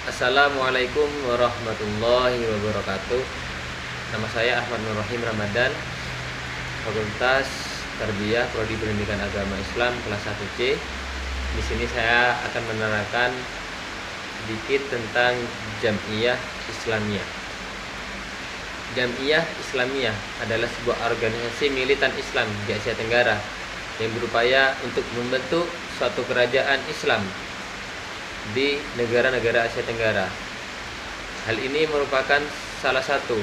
Assalamualaikum warahmatullahi wabarakatuh. Nama saya Ahmad Nur Rahim Ramadan, Fakultas Tarbiyah Prodi Pendidikan Agama Islam kelas 1C. Di sini saya akan menerangkan sedikit tentang Jam'iyah Islamiyah. Jam'iyah Islamiyah adalah sebuah organisasi militan Islam di Asia Tenggara yang berupaya untuk membentuk suatu kerajaan Islam di negara-negara Asia Tenggara. Hal ini merupakan salah satu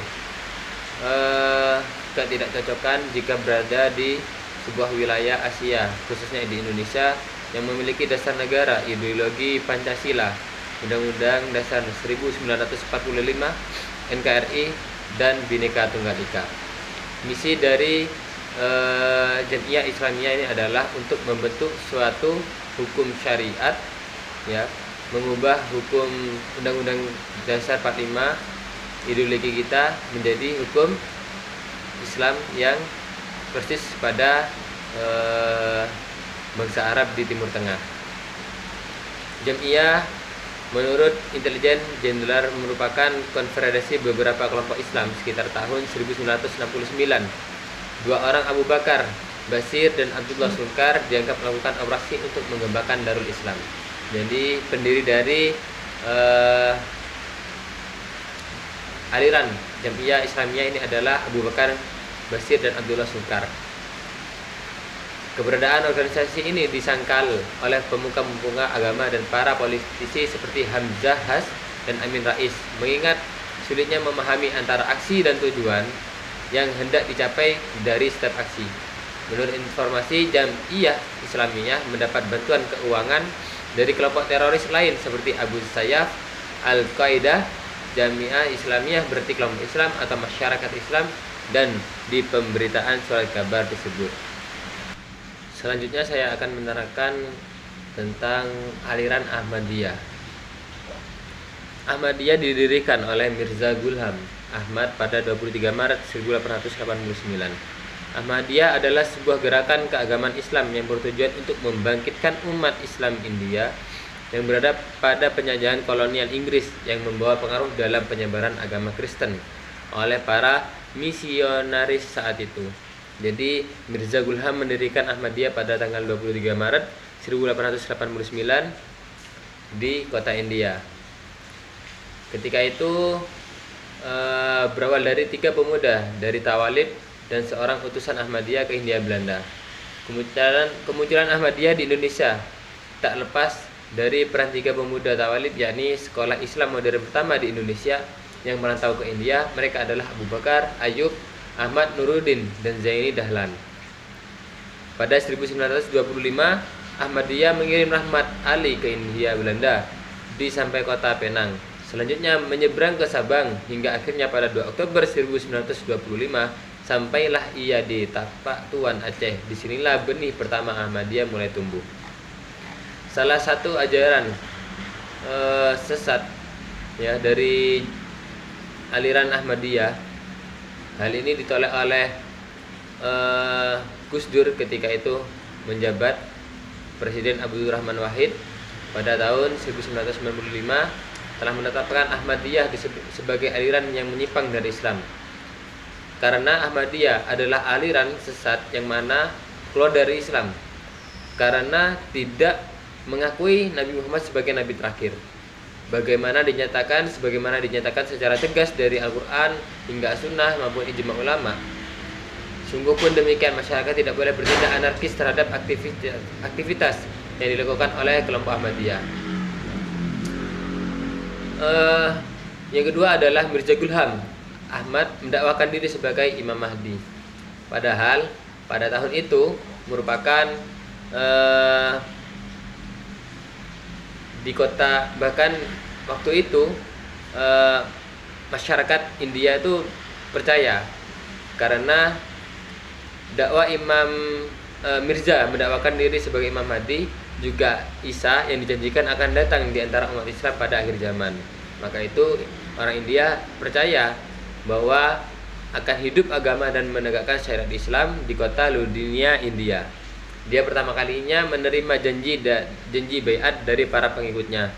ketidakcocokan jika berada di sebuah wilayah Asia, khususnya di Indonesia yang memiliki dasar negara ideologi Pancasila, Undang-Undang Dasar 1945, NKRI, dan Bhinneka Tunggal Ika. Misi dari Jam'iyah Islamiyah ini adalah untuk membentuk suatu hukum syariat, ya, mengubah hukum Undang-Undang Dasar 45 ideologi kita menjadi hukum Islam yang persis pada bangsa Arab di Timur Tengah. Jam'iyah menurut intelijen jenderal merupakan konfederasi beberapa kelompok Islam sekitar tahun 1969. Dua orang, Abu Bakar Basir dan Abdullah Sulkar, dianggap melakukan operasi untuk mengembangkan Darul Islam. Jadi pendiri dari aliran Jam'iyah Islamiyah ini adalah Abu Bakar Basir dan Abdullah Sulkar. Keberadaan organisasi ini disangkal oleh pemuka-pemuka agama dan para politisi seperti Hamzah Has dan Amin Rais, mengingat sulitnya memahami antara aksi dan tujuan yang hendak dicapai dari setiap aksi. Menurut informasi, Jam'iyah Islamiyah mendapat bantuan keuangan dari kelompok teroris lain seperti Abu Sayyaf, Al-Qaeda. Jam'iyah Islamiyah berarti kelompok Islam atau masyarakat Islam, dan di pemberitaan surat kabar tersebut. Selanjutnya saya akan menerangkan tentang aliran Ahmadiyah. Ahmadiyah didirikan oleh Mirza Ghulam Ahmad pada 23 Maret 1889. Ahmadiyah adalah sebuah gerakan keagamaan Islam yang bertujuan untuk membangkitkan umat Islam India yang berada pada penjajahan kolonial Inggris yang membawa pengaruh dalam penyebaran agama Kristen oleh para misionaris saat itu. Jadi Mirza Ghulam mendirikan Ahmadiyah pada tanggal 23 Maret 1889 di kota India. Ketika itu berawal dari 3 pemuda dari Tawalib dan seorang utusan Ahmadiyah ke Hindia Belanda. Kemunculan Ahmadiyah di Indonesia tak lepas dari peran 3 pemuda Tawalib, yakni sekolah Islam modern pertama di Indonesia yang merantau ke India. Mereka adalah Abu Bakar, Ayub, Ahmad Nuruddin, dan Zaini Dahlan. Pada 1925, Ahmadiyah mengirim Rahmat Ali ke Hindia Belanda sampai kota Penang. Selanjutnya menyeberang ke Sabang hingga akhirnya pada 2 Oktober 1925 sampailah ia di Tapak Tuan Aceh. Disinilah benih pertama Ahmadiyah mulai tumbuh. Salah satu ajaran sesat, ya, dari aliran Ahmadiyah, hal ini ditolak oleh Gus Dur ketika itu menjabat Presiden Abdurrahman Wahid pada tahun 1995, telah menetapkan Ahmadiyah sebagai aliran yang menyimpang dari Islam. Karena Ahmadiyah adalah aliran sesat yang mana keluar dari Islam, karena tidak mengakui Nabi Muhammad sebagai nabi terakhir. Sebagaimana dinyatakan secara tegas dari Al-Quran hingga Sunnah maupun ijma ulama. Sungguh pun demikian, masyarakat tidak boleh bertindak anarkis terhadap aktivitas yang dilakukan oleh kelompok Ahmadiyah. Yang kedua adalah Mirza Ghulam Ahmad mendakwakan diri sebagai Imam Mahdi. Padahal pada tahun itu merupakan di kota, bahkan waktu itu masyarakat India itu percaya karena dakwah Imam Mirza mendakwakan diri sebagai Imam Mahdi, juga Isa yang dijanjikan akan datang di antara umat Islam pada akhir zaman. Maka itu orang India percaya bahwa akan hidup agama dan menegakkan syariat Islam di kota Ludinia, India. Dia pertama kalinya menerima janji baiat dari para pengikutnya.